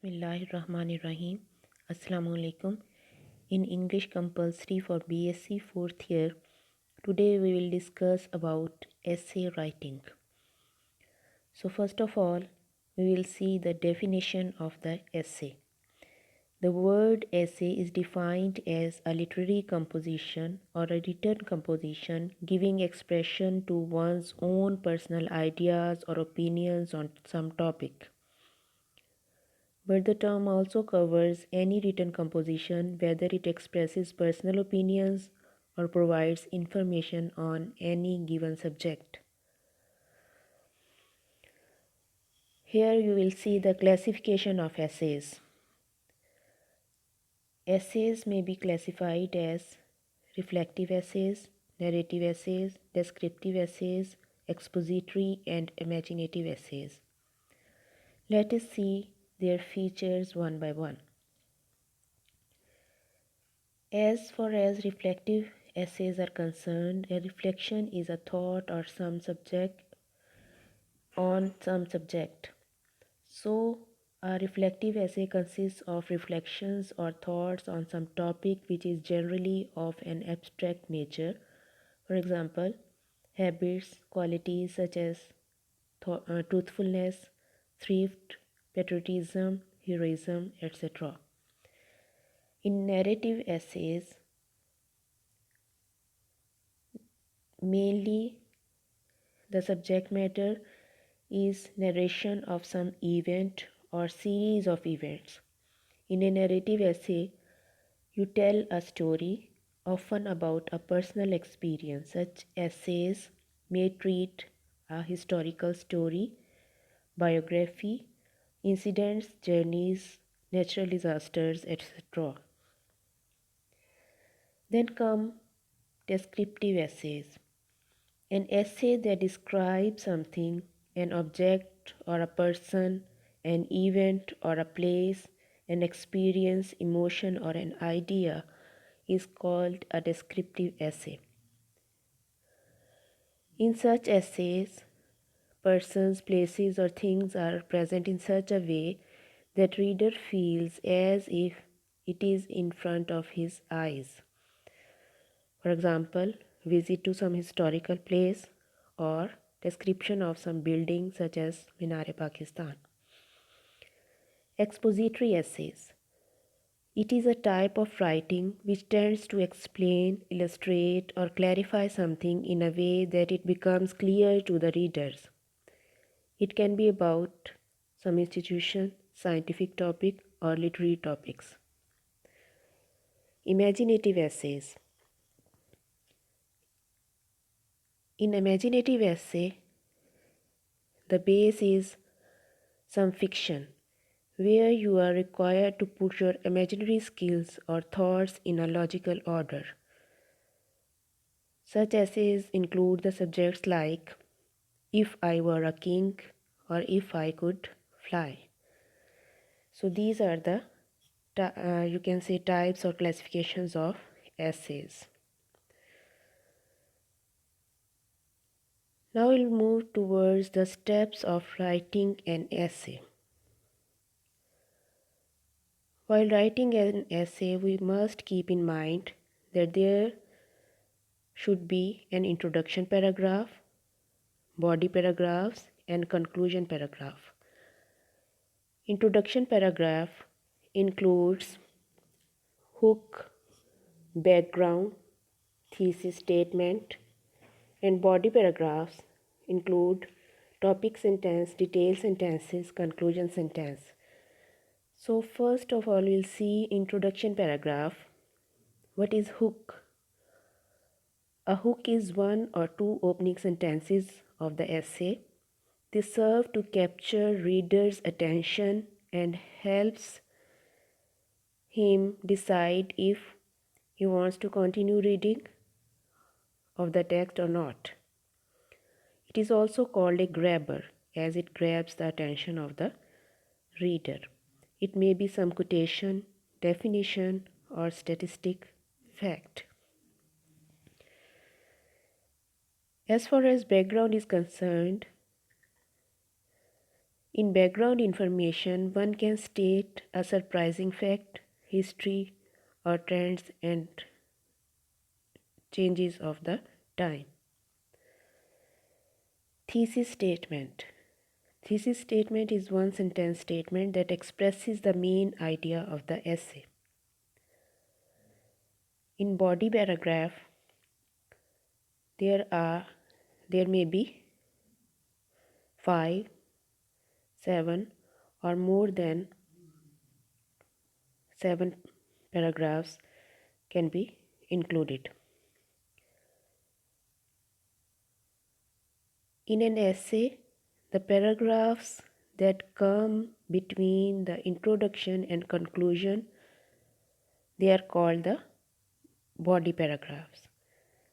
Bismillahirrahmanirrahim. Assalamu alaikum. In English compulsory for BSc 4th year, today we will discuss about essay writing. So first of all, we will see the definition of the essay. The word essay is defined as a literary composition or a written composition giving expression to one's own personal ideas or opinions on some topic. But the term also covers any written composition, whether it expresses personal opinions or provides information on any given subject. Here you will see the classification of essays. Essays may be classified as reflective essays, narrative essays, descriptive essays, expository and imaginative essays. Let us see their features one by one. As far as reflective essays are concerned, a reflection is a thought or some subject on some subject. So, a reflective essay consists of reflections or thoughts on some topic which is generally of an abstract nature. For example, habits, qualities such as truthfulness, thrift, patriotism, heroism, etc. In narrative essays, mainly the subject matter is narration of some event or series of events. In a narrative essay, you tell a story, often about a personal experience. Such essays may treat a historical story, biography, incidents, journeys, natural disasters, etc. Then come descriptive essays. An essay that describes something, an object or a person, an event or a place, an experience, emotion, or an idea is called a descriptive essay. In such essays, persons, places, or things are present in such a way that reader feels as if it is in front of his eyes. For example, visit to some historical place or description of some building such as Minar-e-Pakistan. Expository essays. It is a type of writing which tends to explain, illustrate, or clarify something in a way that it becomes clear to the readers. It can be about some institution, scientific topic, or literary topics. Imaginative essays. In imaginative essay, the base is some fiction, where you are required to put your imaginary skills or thoughts in a logical order. Such essays include the subjects like if I were a king or if I could fly. So these are the you can say types or classifications of essays. Now we'll move towards the steps of writing an essay. While writing an essay, we must keep in mind that there should be an introduction paragraph, body paragraphs, and conclusion paragraph. Introduction paragraph includes hook, background, thesis statement, and body paragraphs include topic sentence, detailed sentences, conclusion sentence. So first of all, we'll see introduction paragraph. What is hook? A hook is one or two opening sentences of the essay. They serve to capture reader's attention and helps him decide if he wants to continue reading of the text or not. It is also called a grabber as it grabs the attention of the reader. It may be some quotation, definition, or statistic fact. As far as background is concerned, In background information, one can state a surprising fact, history, or trends and changes of the time. Thesis statement. Thesis statement is one sentence statement that expresses the main idea of the essay. In body paragraph, there may be 5, 7 or more than 7 paragraphs can be included. In an essay, the paragraphs that come between the introduction and conclusion, they are called the body paragraphs.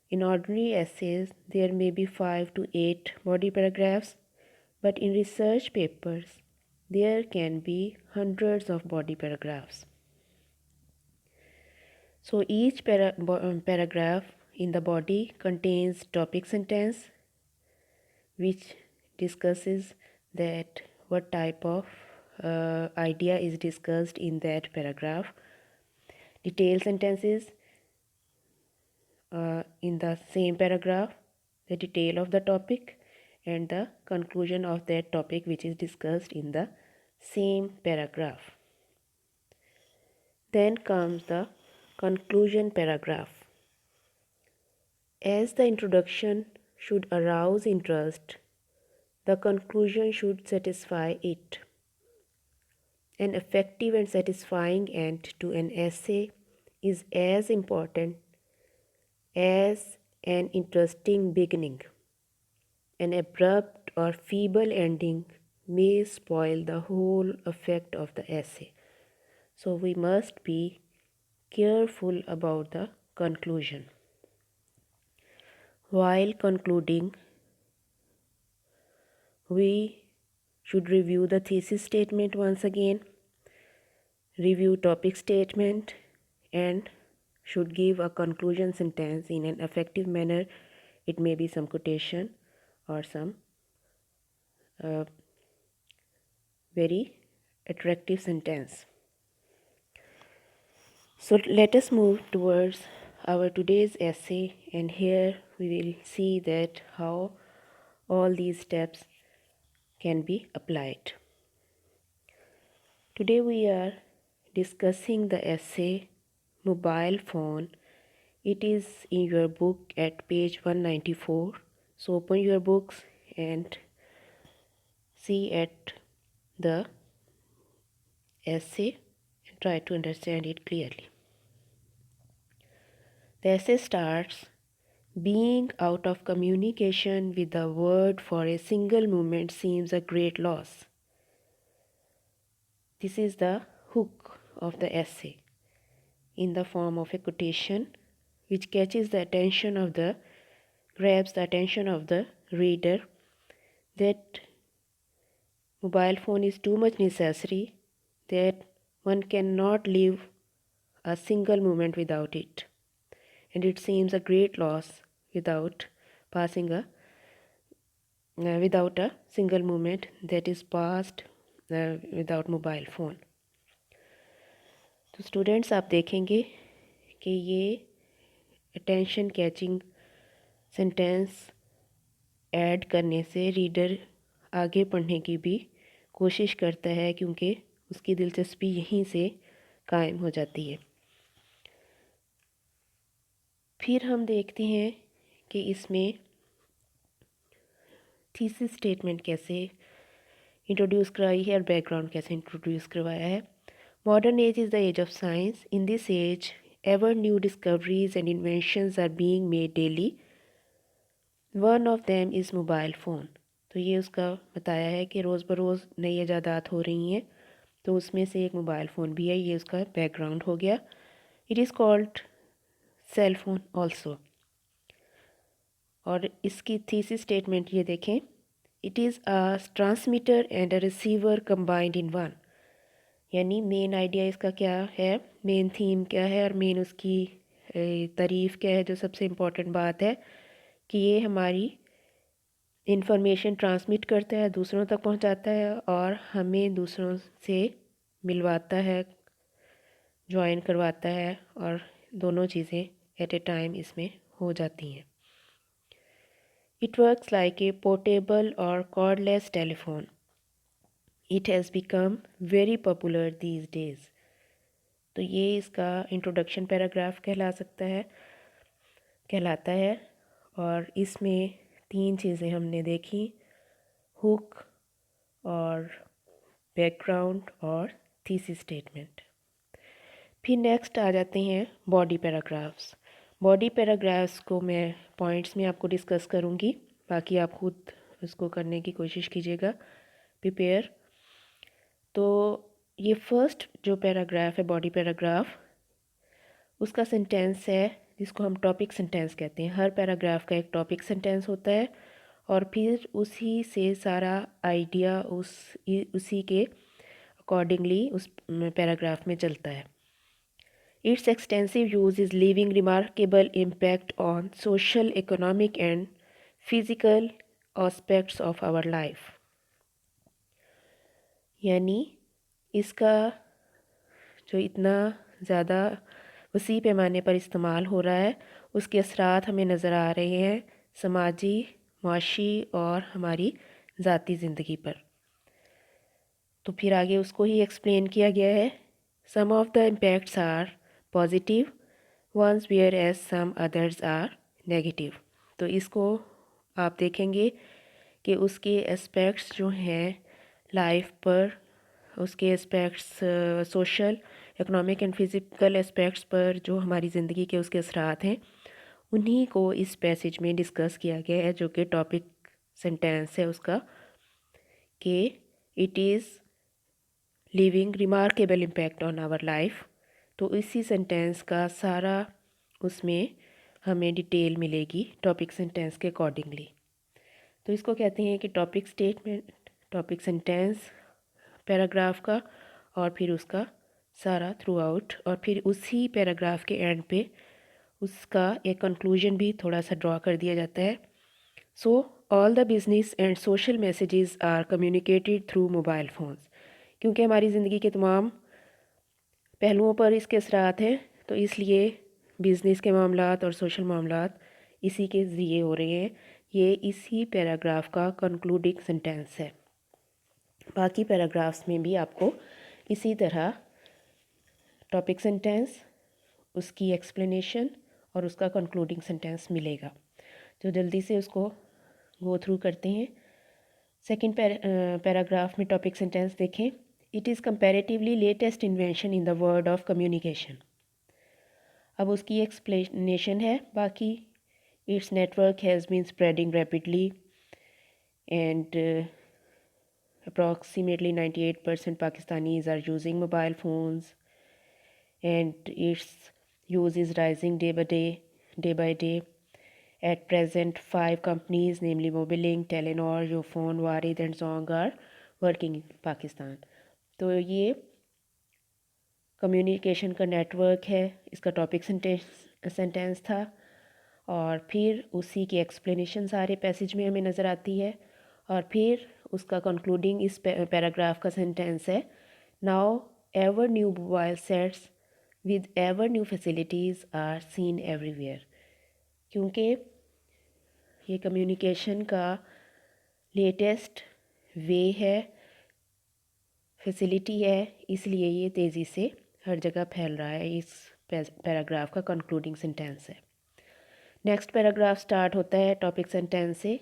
In ordinary essays, there may be 5 to 8 body paragraphs, but in research papers, there can be hundreds of body paragraphs. So each paragraph in the body contains topic sentence which discusses that what type of idea is discussed in that paragraph. Detail sentences in the same paragraph, the detail of the topic and the conclusion of that topic which is discussed in the same paragraph. Then comes the conclusion paragraph. As the introduction should arouse interest, the conclusion should satisfy it. An effective and satisfying end to an essay is as important as an interesting beginning. An abrupt or feeble ending may spoil the whole effect of the essay. So we must be careful about the conclusion. While concluding, we should review the thesis statement once again, review topic statement, and should give a conclusion sentence in an effective manner. It may be some quotation or some very attractive sentence. So let us move towards our today's essay, and here we will see that how all these steps can be applied. Today we are discussing the essay Mobile Phone. It is in your book at page 194. So open your books and see at the essay and try to understand it clearly. The essay starts, being out of communication with the world for a single moment seems a great loss. This is the hook of the essay in the form of a quotation which grabs the attention of the reader that mobile phone is too much necessary, that one cannot live a single moment without it, and it seems a great loss without a single moment that is passed without mobile phone. तो students आप देखेंगे कि ये attention catching sentence add करने से reader आगे पढ़ने की भी कोशिश करता है, क्योंकि उसकी दिलचस्पी यहीं से कायम हो जाती है। फिर हम देखते हैं कि इसमें थीसिस स्टेटमेंट कैसे इंट्रोड्यूस करवाई है और बैकग्राउंड कैसे इंट्रोड्यूस करवाया है। Modern age is the age of science. In this age, ever new discoveries and inventions are being made daily. One of them is mobile phone. तो ये उसका बताया है कि रोज़ बरोज़ नई ईजादात हो रही हैं, तो उसमें से एक मोबाइल फ़ोन भी है। ये उसका बैकग्राउंड हो गया। It is called cell phone also. और इसकी थीसिस स्टेटमेंट ये देखें, it is a transmitter and a receiver combined in one. यानी मेन आइडिया इसका क्या है, मेन थीम क्या है और मेन उसकी तारीफ़ क्या है। जो सबसे इम्पोर्टेंट बात है कि ये हमारी इंफॉर्मेशन ट्रांसमिट करता है, दूसरों तक पहुंचाता है और हमें दूसरों से मिलवाता है, ज्वाइन करवाता है, और दोनों चीज़ें एट ए टाइम इसमें हो जाती हैं. It works like a portable or cordless telephone. It has become very popular these days. तो ये इसका इंट्रोडक्शन पैराग्राफ कहलाता है और इसमें 3 चीज़ें हमने देखी: हुक और बैकग्राउंड और थीसिस स्टेटमेंट. फिर नेक्स्ट आ जाते हैं बॉडी पैराग्राफ्स. बॉडी पैराग्राफ्स को मैं पॉइंट्स में आपको डिस्कस करूँगी, बाकी आप खुद उसको करने की कोशिश कीजिएगा, प्रिपेयर. तो ये फर्स्ट जो पैराग्राफ है, बॉडी पैराग्राफ, उसका सेंटेंस है जिसको हम टॉपिक सेंटेंस कहते हैं. हर पैराग्राफ का एक टॉपिक सेंटेंस होता है और फिर उसी से सारा आइडिया उसी के अकॉर्डिंगली उस पैराग्राफ में चलता है. Its extensive use is leaving remarkable impact on social, economic and physical aspects of our life. यानी इसका जो इतना ज़्यादा वसी पैमाने पर इस्तेमाल हो रहा है, उसके असरात हमें नज़र आ रहे हैं समाजी, माशी और हमारी ज़ाती ज़िंदगी पर. तो फिर आगे उसको ही एक्सप्लेन किया गया है. Some of the impacts are positive ones whereas some others are negative. तो इसको आप देखेंगे कि उसके एस्पेक्ट्स जो हैं लाइफ पर, उसके aspects social, economic and physical aspects पर जो हमारी ज़िंदगी के उसके असरात हैं, उन्हीं को इस पैसेज में डिस्कस किया गया है, जो कि टॉपिक सेंटेंस है उसका, कि it is living remarkable impact on our life. तो इसी सेंटेंस का सारा उसमें हमें डिटेल मिलेगी टॉपिक सेंटेंस के अकॉर्डिंगली. तो इसको कहते हैं कि topic statement, topic sentence paragraph का, और फिर उसका सारा थ्रू आउट, और फिर उसी पैराग्राफ के एंड पे उसका एक कंक्लूजन भी थोड़ा सा ड्रॉ कर दिया जाता है. So all the business and social messages are communicated through mobile phones. क्योंकि हमारी ज़िंदगी के तमाम पहलुओं पर इसके असरात हैं, तो इसलिए बिज़नेस के मामलात और सोशल मामलात इसी के ज़रिए हो रहे हैं. ये इसी पैराग्राफ का कंक्लूडिंग सेंटेंस है. बाकी पैराग्राफ्स में भी आपको इसी तरह टॉपिक सेंटेंस, उसकी एक्सप्लेनेशन और उसका कंक्लूडिंग सेंटेंस मिलेगा. तो जल्दी से उसको गो थ्रू करते हैं. सेकंड पैराग्राफ में टॉपिक सेंटेंस देखें. It is comparatively latest invention in the world of communication. अब उसकी एक्सप्लेनेशन है बाकी. Its network has been spreading rapidly and approximately 98% Pakistanis are using mobile phones, and its use is rising day by day. At present, 5 companies, namely Mobilink, Telenor, Yophone, Warid and Zong, are working in Pakistan. तो ये communication का network है, इसका topic sentence था, और फिर उसी की एक्सप्लेनेशन सारे पैसेज में हमें नज़र आती है. और फिर उसका कंक्लूडिंग इस पैराग्राफ का सेंटेंस है. Now ever new mobile sets with ever new facilities are seen everywhere. क्योंकि ये कम्युनिकेशन का लेटेस्ट वे है, फैसिलिटी है, इसलिए ये तेज़ी से हर जगह फैल रहा है. इस पैराग्राफ का कंक्लूडिंग सेंटेंस है. नेक्स्ट पैराग्राफ स्टार्ट होता है टॉपिक सेंटेंस से.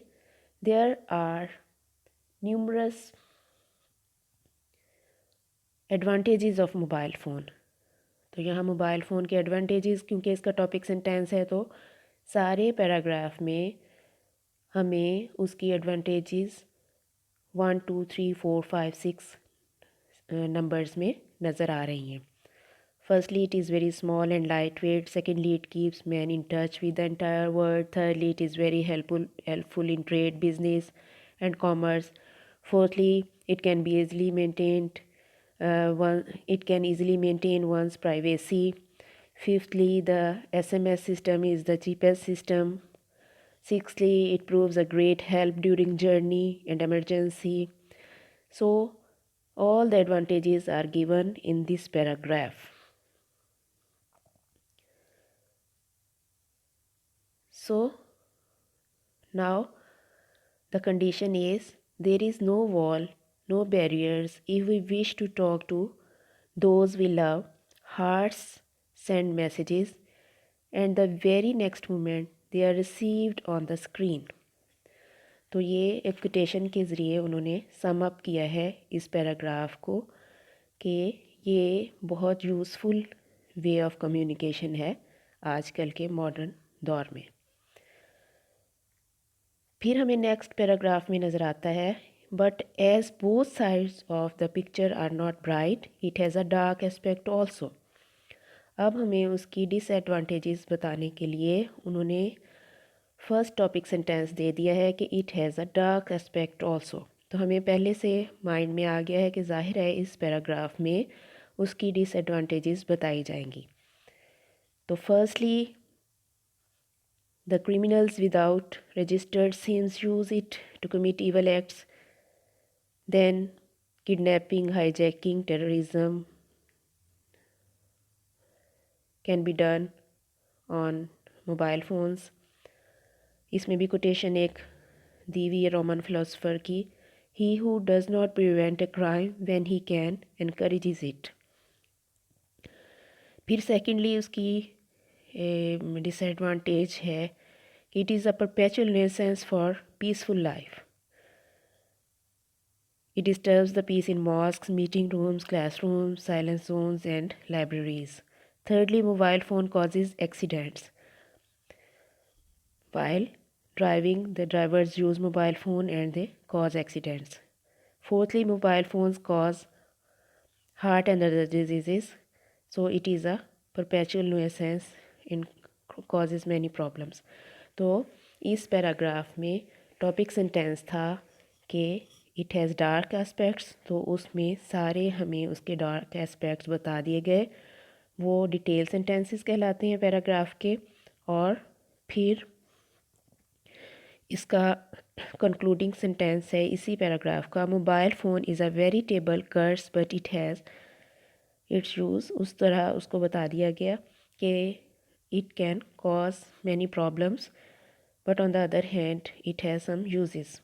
There are numerous advantages of mobile phone. तो यहाँ मोबाइल फ़ोन के एडवांटेजेस, क्योंकि इसका टॉपिक सेंटेंस है, तो सारे पैराग्राफ में हमें उसकी एडवांटेजेस 1 2 3 4 5 6 नंबर्स में नज़र आ रही हैं. Firstly, it is very small and lightweight. Secondly, it keeps man in touch with the entire world. Thirdly, it is very helpful in trade, business, and commerce. Fourthly, it can be easily maintained. It can easily maintain one's privacy. Fifthly, the SMS system is the cheapest system. Sixthly, it proves a great help during journey and emergency. So all the advantages are given in this paragraph. So now the condition is there is no wall, no barriers. If we wish to talk to those we love, hearts send messages and the very next moment they are received on the screen. तो ये एक quotation के ज़रिए उन्होंने sum up किया है इस paragraph को कि ये बहुत यूज़फुल वे ऑफ कम्युनिकेशन है आजकल के मॉडर्न दौर में। फिर हमें नेक्स्ट पैराग्राफ में नज़र आता है but as both sides of the picture are not bright it has a dark aspect also. अब हमें उसकी डिसएडवांटेजेस बताने के लिए उन्होंने फर्स्ट टॉपिक सेंटेंस दे दिया है कि it has a dark aspect also. तो हमें पहले से माइंड में आ गया है कि ज़ाहिर है इस पैराग्राफ में उसकी डिसएडवांटेजेस बताई जाएंगी। तो firstly the criminals without registered SIMs use it to commit evil acts. Then kidnapping, hijacking, terrorism can be done on mobile phones. इसमें भी कोटेशन एक दी हुई है रोमन फिलोसफर की, he who does not prevent a crime when he can encourages it. फिर secondly उसकी disadvantage है कि it is a perpetual nuisance for peaceful life. It disturbs the peace in mosques, meeting rooms, classrooms, silent zones and libraries. Thirdly, mobile phone causes accidents. While driving, the drivers use mobile phone and they cause accidents. Fourthly, mobile phones cause heart and other diseases. So it is a perpetual nuisance and causes many problems. तो इस paragraph में topic sentence था कि it has dark aspects, तो उसमें सारे हमें उसके डार्क एस्पेक्ट्स बता दिए गए, वो डिटेल सेंटेंसेस कहलाते हैं पैराग्राफ के। और फिर इसका कंक्लूडिंग सेंटेंस है इसी पैराग्राफ का, mobile phone is a veritable curse but it has its use. उस तरह उसको बता दिया गया कि it can cause many problems but on the other hand it has some uses.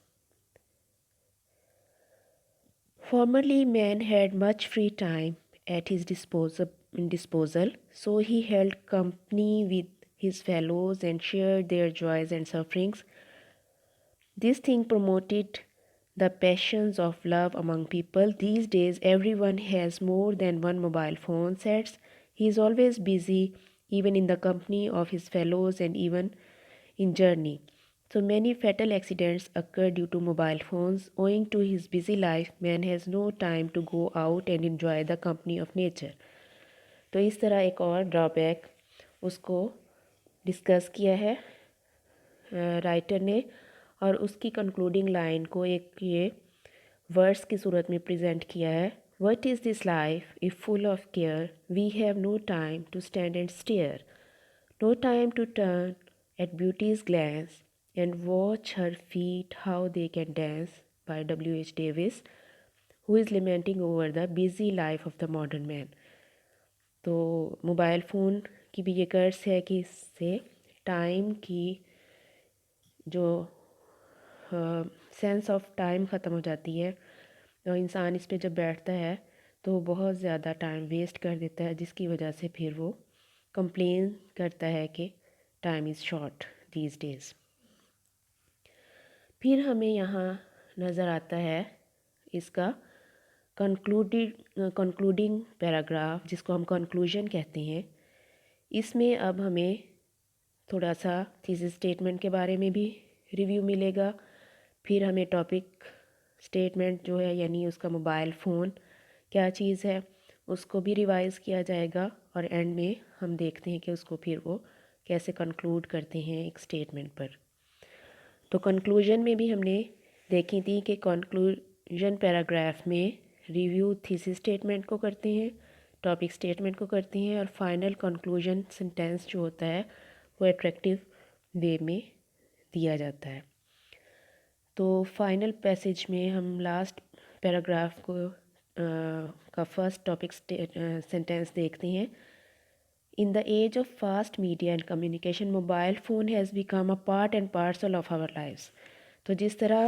Formerly, man had much free time at his disposal, so he held company with his fellows and shared their joys and sufferings. This thing promoted the passions of love among people. These days, everyone has more than one mobile phone sets. He is always busy, even in the company of his fellows and even in journey. So many fatal accidents occur due to mobile phones. Owing to his busy life, man has no time to go out and enjoy the company of nature. तो इस तरह एक और drawback उसको discuss किया है writer ने, और उसकी कंक्लूडिंग लाइन को एक ये वर्ड्स की सूरत में प्रेजेंट किया है. What is this life if full of care? We have no time to stand and stare, no time to turn at beauty's glance and watch her feet how they can dance. By W.H. Davis, who is lamenting over the busy life of the modern man. तो mobile phone की भी ये कर्ज है कि इससे time की जो सेंस ऑफ टाइम ख़त्म हो जाती है, और इंसान इस पे जब बैठता है तो बहुत ज़्यादा टाइम वेस्ट कर देता है, जिसकी वजह से फिर वो कंप्लेन करता है कि time is short these days. फिर हमें यहाँ नज़र आता है इसका कंक्लूडिंग पैराग्राफ, जिसको हम कंक्लूजन कहते हैं. इसमें अब हमें थोड़ा सा थीसिस स्टेटमेंट के बारे में भी रिव्यू मिलेगा. फिर हमें टॉपिक स्टेटमेंट जो है यानी उसका मोबाइल फ़ोन क्या चीज़ है उसको भी रिवाइज़ किया जाएगा, और एंड में हम देखते हैं कि उसको फिर वो कैसे कंक्लूड करते हैं एक स्टेटमेंट पर. तो कंक्लूजन में भी हमने देखी थी कि कंक्लूजन पैराग्राफ में रिव्यू थीसिस स्टेटमेंट को करते हैं, टॉपिक स्टेटमेंट को करते हैं, और फाइनल कंक्लूजन सेंटेंस जो होता है वो एट्रैक्टिव वे में دیا جاتا ہے. تو فائنل پیسج میں ہم لاسٹ پیراگراف کا فرسٹ ٹاپک سینٹینس دیکھتے ہیں. In the age of fast media and communication, mobile phone has become a part and parcel of our lives. تو جس طرح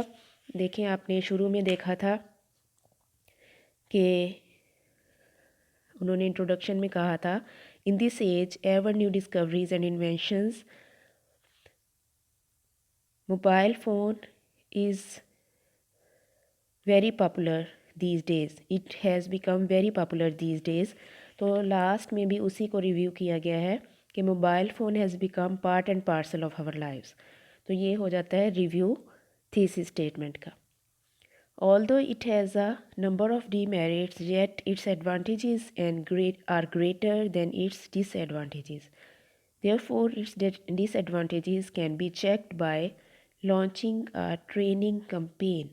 دیکھیں آپ نے شروع میں دیکھا تھا کہ انہوں نے انٹروڈکشن میں کہا تھا in this age ever new discoveries and inventions, mobile phone is very popular these days. It has become very popular these days. تو لاسٹ میں بھی اسی کو ریویو کیا گیا ہے کہ mobile phone has become part and parcel of our lives. تو یہ ہو جاتا ہے ریویو تھیسس اسٹیٹمنٹ کا. Although it has a number of demerits, yet its advantages are greater than its disadvantages. Therefore, its disadvantages can be checked by launching a training campaign.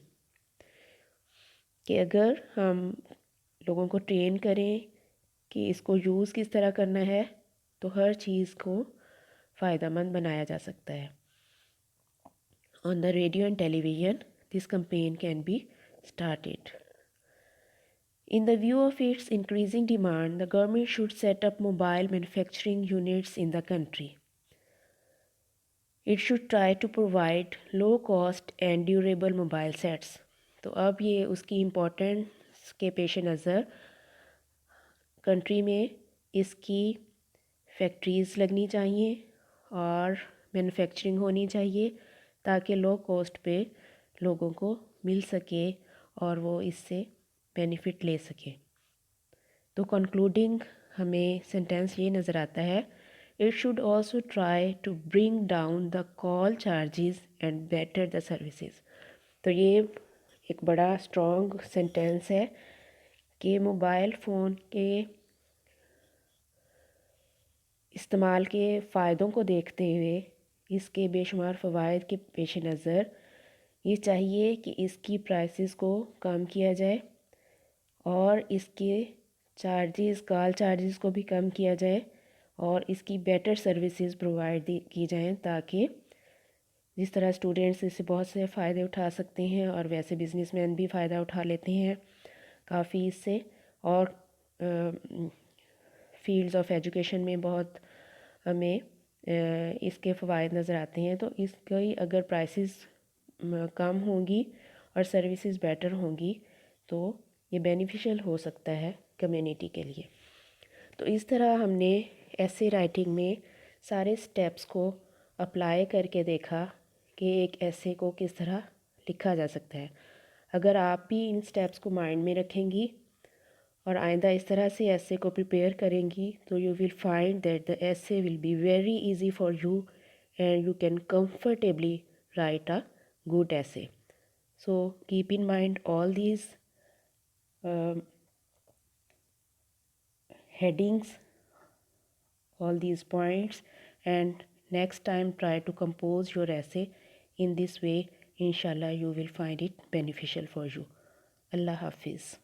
کہ اگر ہم لوگوں کو ٹرین کریں کہ اس کو یوز کس طرح کرنا ہے تو ہر چیز کو فائدہ مند بنایا جا سکتا ہے. On the radio and television, this campaign can be started. In the view of its increasing demand, the government should set up mobile manufacturing units in the country. It should try to provide low cost and durable mobile sets. تو اب یہ اس کی importance کے پیش نظر country میں اس کی factories لگنی چاہیے اور مینوفیکچرنگ ہونی چاہیے تاکہ لو کوسٹ پہ لوگوں کو مل سکے اور وہ اس سے بینیفٹ لے سکے. تو کنکلوڈنگ ہمیں سینٹینس یہ نظر آتا ہے it should also try to bring down the call charges and better the services. تو یہ ایک بڑا اسٹرانگ سینٹینس ہے کہ موبائل فون کے استعمال کے فائدوں کو دیکھتے ہوئے اس کے بے شمار فوائد کے پیش نظر یہ چاہیے کہ اس کی پرائسز کو کم کیا جائے اور اس کے کال چارجز کو بھی کم کیا جائے اور اس کی بیٹر سروسز پرووائڈ کی جائیں تاکہ جس طرح اسٹوڈنٹس اس سے بہت سے فائدے اٹھا سکتے ہیں اور ویسے بزنس مین بھی فائدہ اٹھا لیتے ہیں کافی اس سے. اور فیلڈز آف ایجوکیشن میں بہت ہمیں اس کے فوائد نظر آتے ہیں. تو اس کی اگر پرائسز کم ہوں گی اور سروسز بیٹر ہوں گی تو یہ بینیفیشل ہو سکتا ہے کمیونٹی کے لیے. تو اس طرح ہم نے ایسے رائٹنگ میں سارے سٹیپس کو اپلائی کر کے دیکھا کہ ایک ایسے کو کس طرح لکھا جا سکتا ہے. اگر آپ بھی ان سٹیپس کو مائنڈ میں رکھیں گی اور آئندہ اس طرح سے ایسے کو پریپیئر کریں گی تو you will find that the essay will be very easy for you and you can comfortably write a good essay. So keep in mind all these headings, all these points, and next time try to compose your essay in this way. Inshallah you will find it beneficial for you. Allah Hafiz.